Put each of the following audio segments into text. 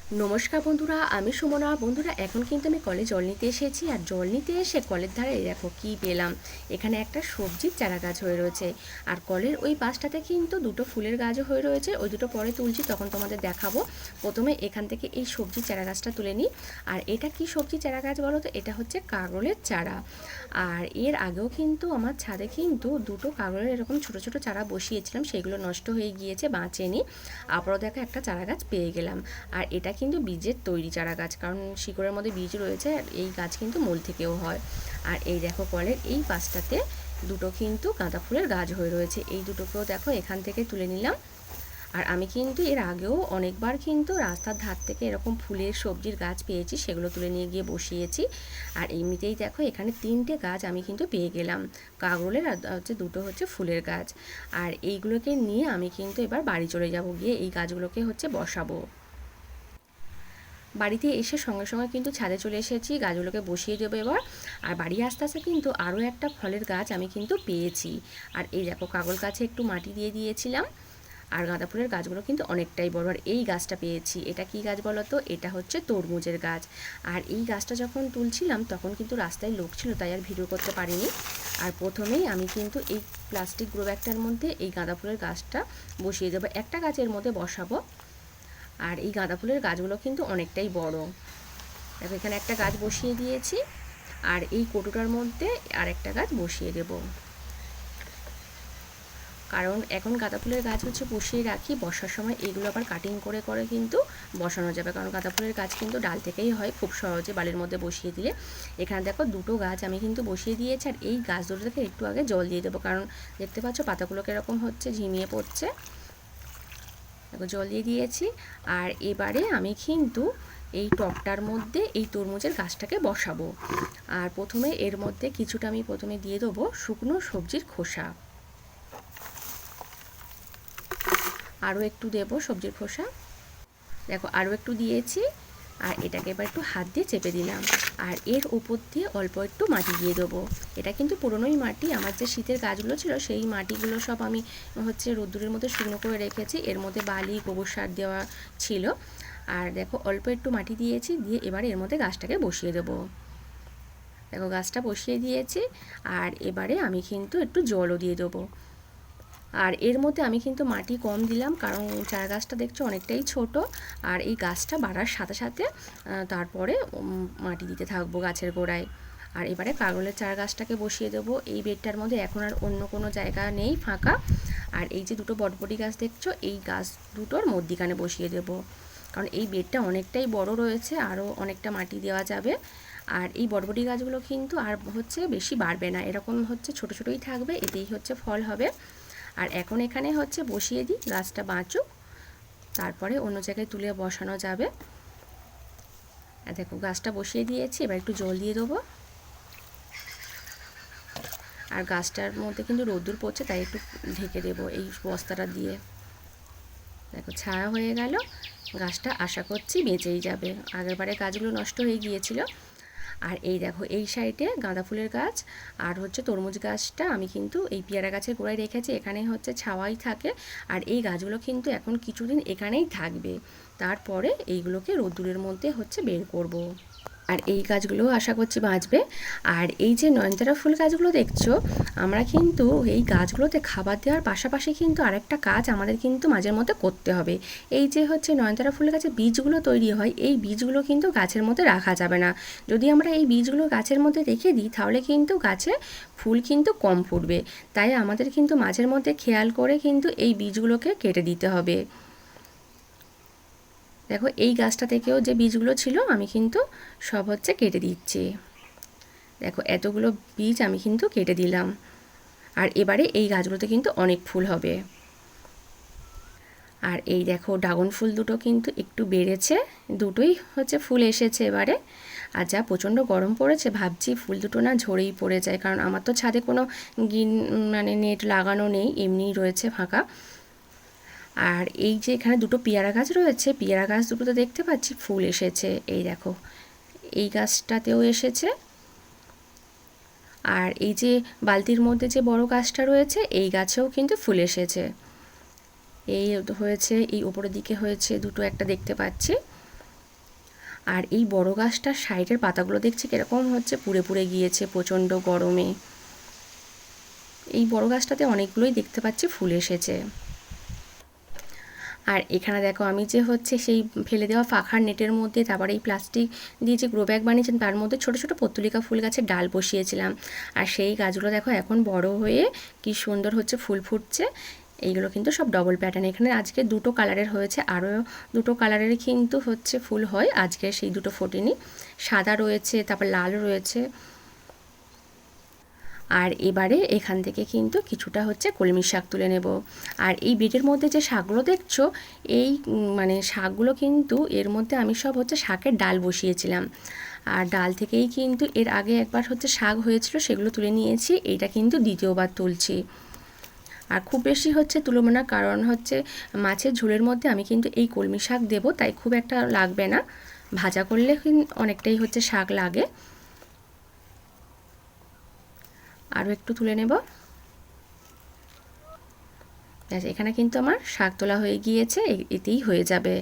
নমস্কার বন্ধুরা, আমি সুমনা। বন্ধুরা, এখন কিন্তু আমি কলে জল নিতে এসেছি। আর জল নিতে এসে কলের ধারে দেখো কি পেলাম। এখানে একটা সবজির চারা গাছ হয়ে রয়েছে। আর কলের ওই পাশটাতে কিন্তু দুটো ফুলের গাছও হয়ে রয়েছে। ওই দুটো পরে তুলছি, তখন তোমাদের দেখাবো। প্রথমে এখান থেকে এই সবজির চারা গাছটা তুলে নিই। আর এটা কি সবজির চারা গাছ বলো তো? এটা হচ্ছে কাগলের চারা। আর এর আগেও কিন্তু আমার ছাদে কিন্তু দুটো কাগলের এরকম ছোট ছোট চারা বসিয়েছিলাম, সেগুলো নষ্ট হয়ে গিয়েছে, বাঁচেনি। আবারও দেখো একটা চারা গাছ পেয়ে গেলাম। আর এটা কিন্তু বীজের তৈরি চারা গাছ, কারণ শিকড়ের মধ্যে বীজ রয়েছে। আর এই গাছ কিন্তু মূল থেকেও হয়। আর এই দেখো কলের এই পাশটাতে দুটো কিন্তু গাঁদা ফুলের গাছ হয়ে রয়েছে। এই দুটোকেও দেখো এখান থেকে তুলে নিলাম। আর আমি কিন্তু এর আগেও অনেকবার কিন্তু রাস্তার ধার থেকে এরকম ফুলের সবজির গাছ পেয়েছি, সেগুলো তুলে নিয়ে গিয়ে বসিয়েছি। আর এমনিতেই দেখো এখানে 3টে গাছ আমি কিন্তু পেয়ে গেলাম, কাগলের। আর হচ্ছে দুটো হচ্ছে ফুলের গাছ। আর এইগুলোকে নিয়ে আমি কিন্তু এবার বাড়ি চলে যাব, গিয়ে এই গাছগুলোকে হচ্ছে বসাবো। বাড়িতে এসে সঙ্গে সঙ্গে কিন্তু ছাদে চলে এসেছি, গাছগুলোকে বসিয়ে দেবো এবার। আর বাড়ি আস্তে আস্তে কিন্তু আরও একটা ফলের গাছ আমি কিন্তু পেয়েছি। আর এই দেখো কাগল গাছে একটু মাটি দিয়ে দিয়েছিলাম। আর গাঁদা ফুলের গাছগুলো কিন্তু অনেকটাই বড়। আর এই গাছটা পেয়েছি, এটা কি গাছ বলো তো? এটা হচ্ছে তরমুজের গাছ। আর এই গাছটা যখন তুলছিলাম তখন কিন্তু রাস্তায় লোক ছিল, তাই আর ভিডিও করতে পারিনি। আর প্রথমেই আমি কিন্তু এই প্লাস্টিক গ্রো ব্যাগটার মধ্যে এই গাঁদা ফুলের গাছটা বসিয়ে দেবো, একটা গাছের মধ্যে বসাবো। আর এই গাঁদা ফুলের গাছগুলো কিন্তু অনেকটাই বড়। দেখো এখানে একটা গাছ বসিয়ে দিয়েছি। আর এই কৌটোটার মধ্যে আরেকটা গাছ বসিয়ে দেব, কারণ এখন গাঁদা ফুলের গাছ হচ্ছে বসিয়ে রাখি, বর্ষার সময় এগুলো আবার কাটিং করে করে কিন্তু বসানো যাবে, কারণ গাঁদা ফুলের গাছ কিন্তু ডাল থেকেই হয় খুব সহজে, বালির মধ্যে বসিয়ে দিলে। এখানে দেখো দুটো গাছ আমি কিন্তু বসিয়ে দিয়েছি। আর এই গাছ দুটোকে একটু আগে জল দিয়ে দেবো, কারণ দেখতে পাচ্ছ পাতাগুলো কীরকম হচ্ছে, ঝিমিয়ে পড়ছে। দেখো জল দিয়ে দিয়েছি। আর এবারে আমি কিন্তু এই টবটার মধ্যে এই তরমুজের গাছটাকে বসাবো। আর প্রথমে এর মধ্যে কিছুটা আমি প্রথমে দিয়ে দেবো শুকনো সবজির খোসা, আরও একটু দেবো সবজির খোসা। দেখো আরও একটু দিয়েছি। আর এটাকে এবার একটু হাত দিয়ে চেপে দিলাম। আর এর উপর দিয়ে অল্প একটু মাটি দিয়ে দেবো। এটা কিন্তু পুরনোই মাটি, আমার যে শীতের গাছগুলো ছিল সেই মাটিগুলো সব আমি হচ্ছে রোদ্দুরের মধ্যে শুকনো করে রেখেছি, এর মধ্যে বালি গোবর সার দেওয়া ছিল। আর দেখো অল্প একটু মাটি দিয়েছি, দিয়ে এবারে এর মধ্যে গাছটাকে বসিয়ে দেবো। দেখো গাছটা বসিয়ে দিয়েছি। আর এবারে আমি কিন্তু একটু জলও দিয়ে দেবো। আর এর মধ্যে আমি কিন্তু মাটি কম দিলাম, কারণ চারা গাছটা দেখছো অনেকটাই ছোট। আর এই গাছটা বাড়ার সাথে সাথে তারপরে মাটি দিতে থাকবো গাছের গোড়ায়। আর এবারে কাগলের চারা গাছটাকে বসিয়ে দেবো এই বেডটার মধ্যে। এখন আর অন্য কোনো জায়গা নেই ফাঁকা। আর এই যে দুটো বটবটি গাছ দেখছো, এই গাছ দুটোর মধ্যিখানে বসিয়ে দেবো, কারণ এই বেডটা অনেকটাই বড় রয়েছে, আরও অনেকটা মাটি দেওয়া যাবে। আর এই বটবটি গাছগুলো কিন্তু আর হচ্ছে বেশি বাড়বে না, এরকম হচ্ছে ছোটো ছোটোই থাকবে, এতেই হচ্ছে ফল হবে। আর এখন এখানে হচ্ছে বসিয়ে দিই, গাছটা বাঁচুক, তারপরে অন্য জায়গায় তুলে বসানো যাবে। আর দেখো গাছটা বসিয়ে দিয়েছি, এবার একটু জল দিয়ে দেবো। আর গাছটার মধ্যে কিন্তু রোদ্দুর পড়ছে, তাই একটু ঢেকে দেবো এই বস্তাটা দিয়ে। দেখো ছায়া হয়ে গেল, গাছটা আশা করছি বেঁচেই যাবে, আগেরবারে গাছগুলো নষ্ট হয়ে গিয়েছিল। আর এই দেখো এই সাইডে গাঁদা ফুলের গাছ আর হচ্ছে তরমুজ গাছটা আমি কিন্তু এই পেয়ারা গাছের গোড়ায় রেখেছি, এখানে হচ্ছে ছাওয়াই থাকে। আর এই গাছগুলো কিন্তু এখন কিছুদিন এখানেই থাকবে, তারপরে এইগুলোকে রোদ্দুরের মধ্যে হচ্ছে বের করব। আর এই গাছগুলো আশা করছি বাঁচবে। আর এই যে নয়নতারা ফুল গাছগুলো দেখছো, আমরা কিন্তু এই গাছগুলোতে খাবার দেওয়ার পাশাপাশি কিন্তু আরেকটা কাজ আমাদের কিন্তু মাঝের মধ্যে করতে হবে। এই যে হচ্ছে নয়নতারা ফুল গাছের বীজগুলো তৈরি হয়, এই বীজগুলো কিন্তু গাছের মধ্যে রাখা যাবে না। যদি আমরা এই বীজগুলো গাছের মধ্যে রেখে দিই তাহলে কিন্তু গাছে ফুল কিন্তু কম ফুটবে। তাই আমাদের কিন্তু মাঝের মধ্যে খেয়াল করে কিন্তু এই বীজগুলোকে কেটে দিতে হবে। দেখো এই গাছটা থেকেও যে বীজগুলো ছিল আমি কিন্তু সব হচ্ছে কেটে দিচ্ছি। দেখো এতগুলো বীজ আমি কিন্তু কেটে দিলাম। আর এবারে এই গাছগুলোতে কিন্তু অনেক ফুল হবে। আর এই দেখো ড্রাগন ফুল দুটো কিন্তু একটু বেড়েছে, দুটোই হচ্ছে ফুল এসেছে এবারে। আর যা প্রচণ্ড গরম পড়েছে, ভাবছি ফুল দুটো না ঝরেই পড়ে যায়, কারণ আমার তো ছাদে কোনো মানে নেট লাগানো নেই, এমনিই রয়েছে ফাঁকা। আর এই যে এখানে দুটো পেয়ারা গাছ রয়েছে, পেয়ারা গাছ দুটোতে দেখতে পাচ্ছি ফুল এসেছে, এই দেখো এই গাছটাতেও এসেছে। আর এই যে বালতির মধ্যে যে বড় গাছটা রয়েছে এই গাছেও কিন্তু ফুল এসেছে, এই হয়েছে, এই উপরের দিকে হয়েছে দুটো, একটা দেখতে পাচ্ছি। আর এই বড় গাছটার সাইডের পাতাগুলো দেখছি কীরকম হচ্ছে পুড়ে পুড়ে গিয়েছে প্রচণ্ড গরমে। এই বড় গাছটাতে অনেকগুলোই দেখতে পাচ্ছি ফুল এসেছে। আর এখানে দেখো আমি যে হচ্ছে সেই ফেলে দেওয়া পাখার নেটের মধ্যে তারপরে এই প্লাস্টিক দিয়ে যে গ্রো ব্যাগ বানিয়েছিলাম তার মধ্যে ছোটো ছোটো পত্তুলিকা ফুল গাছের ডাল বসিয়েছিলাম। আর সেই গাছগুলো দেখো এখন বড় হয়ে কি সুন্দর হচ্ছে ফুল ফুটছে। এইগুলো কিন্তু সব ডবল প্যাটার্ন। এখানে আজকে দুটো কালারের হয়েছে, আরও দুটো কালারের কিন্তু হচ্ছে ফুল হয়, আজকে সেই দুটো ফোটেনি। সাদা রয়েছে, তারপর লাল রয়েছে। আর এবারে এখান থেকে কিন্তু কিছুটা হচ্ছে কলমি শাক তুলে নেব। আর এই বেডের মধ্যে যে শাকগুলো দেখছো, এই মানে শাকগুলো কিন্তু এর মধ্যে আমি সব হচ্ছে শাকের ডাল বসিয়েছিলাম। আর ডাল থেকেই কিন্তু এর আগে একবার হচ্ছে শাক হয়েছিল, সেগুলো তুলে নিয়েছি। এইটা কিন্তু দ্বিতীয়বার তুলছি। আর খুব বেশি হচ্ছে তুলব না, কারণ হচ্ছে মাছের ঝোলের মধ্যে আমি কিন্তু এই কলমি শাক দেবো, তাই খুব একটা লাগবে না। ভাজা করলে অনেকটাই হচ্ছে শাক লাগে। আরও একটু তুলে নেব। এখানে কিন্তু আমার শাক তোলা হয়ে গিয়েছে, এতেই হয়ে যাবে।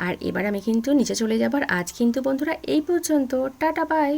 আর এবার আমি কিন্তু নিচে চলে যাব। আর আজ কিন্তু বন্ধুরা এই পর্যন্ত, টাটা বাই।